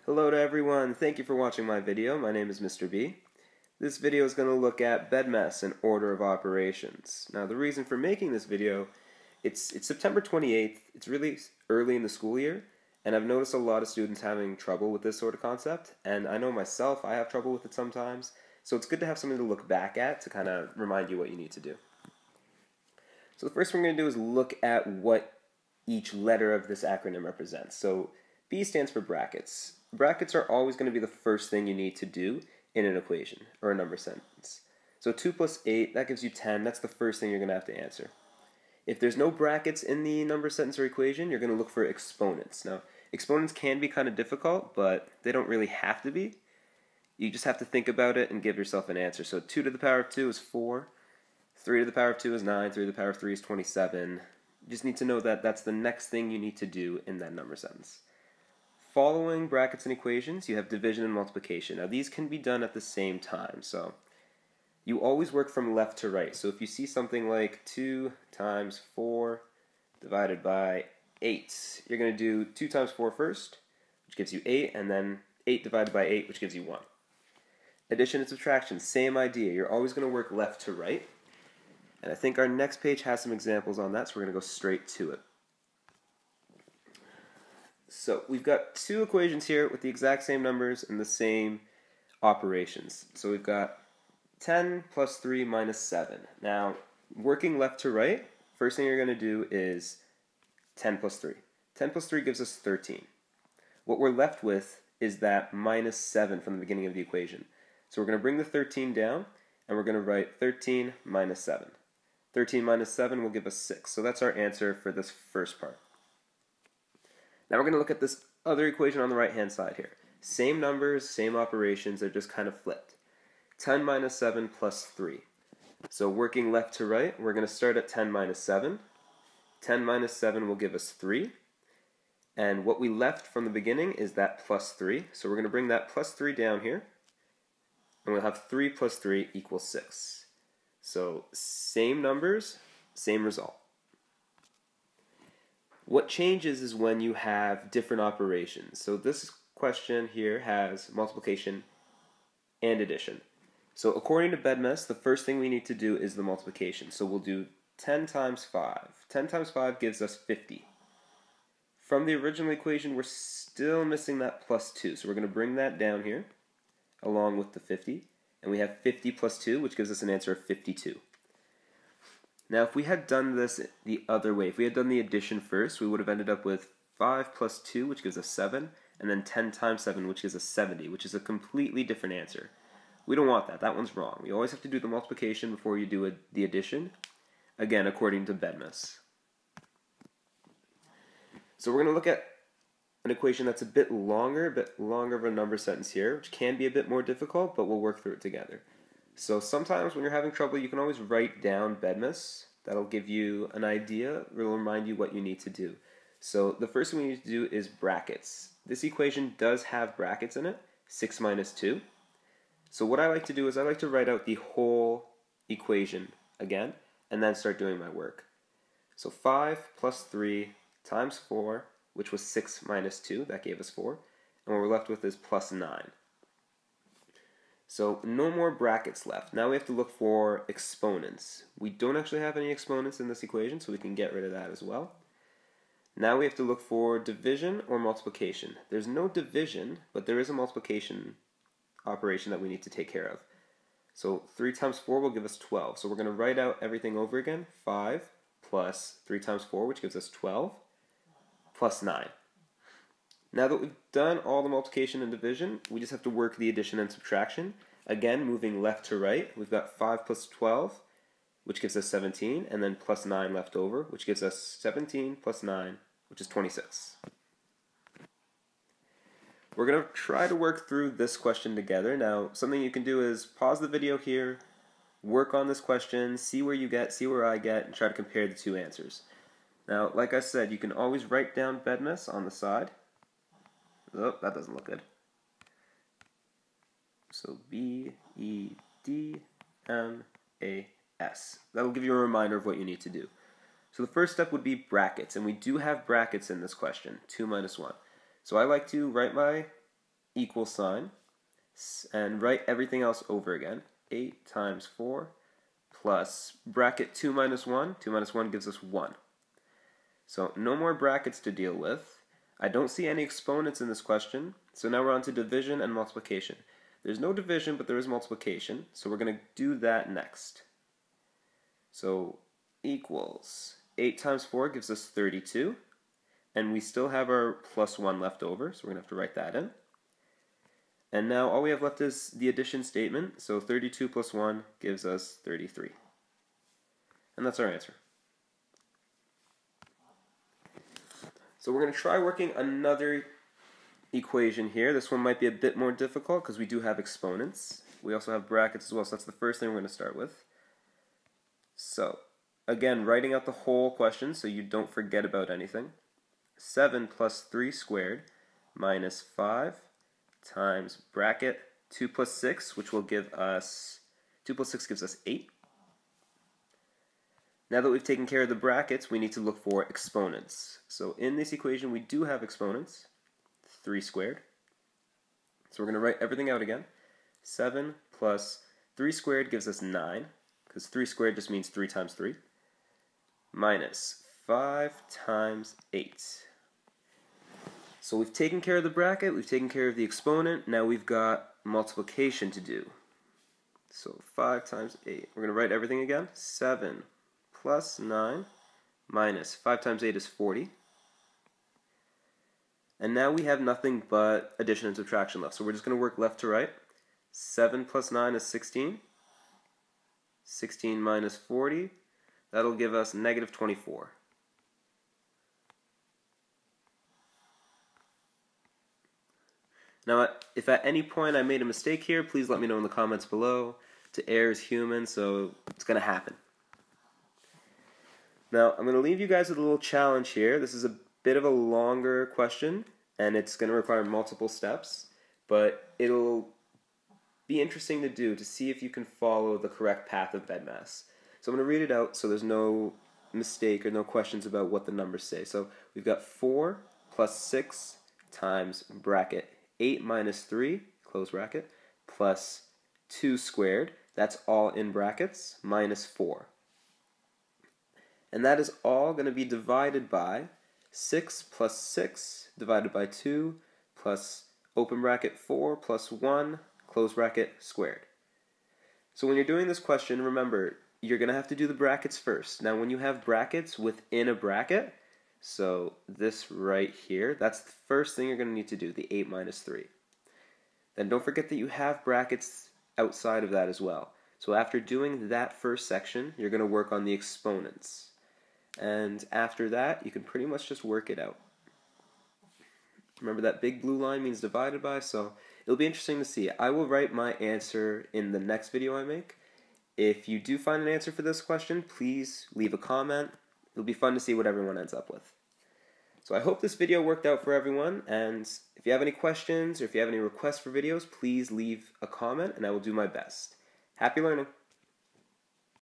Hello to everyone, thank you for watching my video. My name is Mr. B. This video is going to look at BEDMAS and order of operations. Now the reason for making this video, it's September 28th, it's really early in the school year, and I've noticed a lot of students having trouble with this sort of concept, and I know myself, I have trouble with it sometimes, so it's good to have something to look back at to kind of remind you what you need to do. So the first thing we're going to do is look at what each letter of this acronym represents. So B stands for brackets. Brackets are always going to be the first thing you need to do in an equation or a number sentence. So 2 plus 8, that gives you 10. That's the first thing you're going to have to answer. If there's no brackets in the number sentence or equation, you're going to look for exponents. Now, exponents can be kind of difficult, but they don't really have to be. You just have to think about it and give yourself an answer. So 2 to the power of 2 is 4. 3 to the power of 2 is 9. 3 to the power of 3 is 27. You just need to know that that's the next thing you need to do in that number sentence. Following brackets and equations, you have division and multiplication. Now these can be done at the same time, so you always work from left to right. So if you see something like 2 times 4 divided by 8, you're going to do 2 times 4 first, which gives you 8, and then 8 divided by 8, which gives you 1. Addition and subtraction, same idea. You're always going to work left to right. And I think our next page has some examples on that, so we're going to go straight to it. So we've got two equations here with the exact same numbers and the same operations. So we've got 10 plus 3 minus 7. Now, working left to right, first thing you're going to do is 10 plus 3. 10 plus 3 gives us 13. What we're left with is that minus 7 from the beginning of the equation. So we're going to bring the 13 down, and we're going to write 13 minus 7. 13 minus 7 will give us 6. So that's our answer for this first part. Now we're going to look at this other equation on the right-hand side here. Same numbers, same operations, they're just kind of flipped. 10 minus 7 plus 3. So working left to right, we're going to start at 10 minus 7. 10 minus 7 will give us 3. And what we left from the beginning is that plus 3. So we're going to bring that plus 3 down here. And we'll have 3 plus 3 equals 6. So same numbers, same result. What changes is when you have different operations. So this question here has multiplication and addition. So according to BEDMAS, the first thing we need to do is the multiplication. So we'll do 10 times 5. 10 times 5 gives us 50. From the original equation, we're still missing that plus 2. So we're going to bring that down here along with the 50. And we have 50 plus 2, which gives us an answer of 52. Now, if we had done this the other way, if we had done the addition first, we would have ended up with 5 plus 2, which gives us 7, and then 10 times 7, which gives us 70, which is a completely different answer. We don't want that. That one's wrong. You always have to do the multiplication before you do the addition, again, according to BEDMAS. So we're going to look at an equation that's a bit longer of a number sentence here, which can be a bit more difficult, but we'll work through it together. So sometimes when you're having trouble, you can always write down BEDMAS. That'll give you an idea. It'll remind you what you need to do. So the first thing we need to do is brackets. This equation does have brackets in it, 6 minus 2. So what I like to do is I like to write out the whole equation again, and then start doing my work. So 5 plus 3 times 4, which was 6 minus 2, that gave us 4. And what we're left with is plus 9. So no more brackets left. Now we have to look for exponents. We don't actually have any exponents in this equation, so we can get rid of that as well. Now we have to look for division or multiplication. There's no division, but there is a multiplication operation that we need to take care of. So 3 times 4 will give us 12. So we're going to write out everything over again. 5 plus 3 times 4, which gives us 12, plus 9. Now that we've done all the multiplication and division, we just have to work the addition and subtraction. Again, moving left to right, we've got 5 plus 12, which gives us 17, and then plus 9 left over, which gives us 17 plus 9, which is 26. We're going to try to work through this question together. Now, something you can do is pause the video here, work on this question, see where you get, see where I get, and try to compare the two answers. Now, like I said, you can always write down BEDMAS on the side. Oh, that doesn't look good. So BEDMAS. That'll give you a reminder of what you need to do. So the first step would be brackets, and we do have brackets in this question, 2 minus 1. So I like to write my equal sign and write everything else over again. 8 times 4 plus bracket 2 minus 1. 2 minus 1 gives us 1. So no more brackets to deal with. I don't see any exponents in this question, so now we're on to division and multiplication. There's no division, but there is multiplication, so we're going to do that next. So equals 8 times 4 gives us 32, and we still have our plus 1 left over, so we're going to have to write that in. And now all we have left is the addition statement, so 32 plus 1 gives us 33. And that's our answer. So we're going to try working another equation here. This one might be a bit more difficult because we do have exponents. We also have brackets as well, so that's the first thing we're going to start with. So, again, writing out the whole question so you don't forget about anything. 7 plus 3 squared minus 5 times bracket 2 plus 6, which will give us, 2 plus 6 gives us 8. Now that we've taken care of the brackets, we need to look for exponents. So in this equation, we do have exponents, 3 squared. So we're going to write everything out again. 7 plus 3 squared gives us 9, because 3 squared just means 3 times 3, minus 5 times 8. So we've taken care of the bracket, we've taken care of the exponent, now we've got multiplication to do. So 5 times 8. We're going to write everything again. 7 plus 9 minus 5 times 8 is 40. And now we have nothing but addition and subtraction left. So we're just going to work left to right. 7 plus 9 is 16. 16 minus 40, that'll give us negative 24. Now, if at any point I made a mistake here, please let me know in the comments below. To err is human, so it's going to happen. Now, I'm going to leave you guys with a little challenge here. This is a bit of a longer question, and it's going to require multiple steps, but it'll be interesting to do to see if you can follow the correct path of BEDMAS. So I'm going to read it out so there's no mistake or no questions about what the numbers say. So we've got 4 plus 6 times bracket 8 minus 3, close bracket, plus 2 squared, that's all in brackets, minus 4. And that is all going to be divided by 6 plus 6 divided by 2 plus open bracket 4 plus 1 close bracket squared. So when you're doing this question, remember, you're going to have to do the brackets first. Now when you have brackets within a bracket, so this right here, that's the first thing you're going to need to do, the 8 minus 3. Then don't forget that you have brackets outside of that as well. So after doing that first section, you're going to work on the exponents. And after that, you can pretty much just work it out. Remember that big blue line means divided by, so it'll be interesting to see. I will write my answer in the next video I make. If you do find an answer for this question, please leave a comment. It'll be fun to see what everyone ends up with. So I hope this video worked out for everyone, and if you have any questions or if you have any requests for videos, please leave a comment and I will do my best. Happy learning!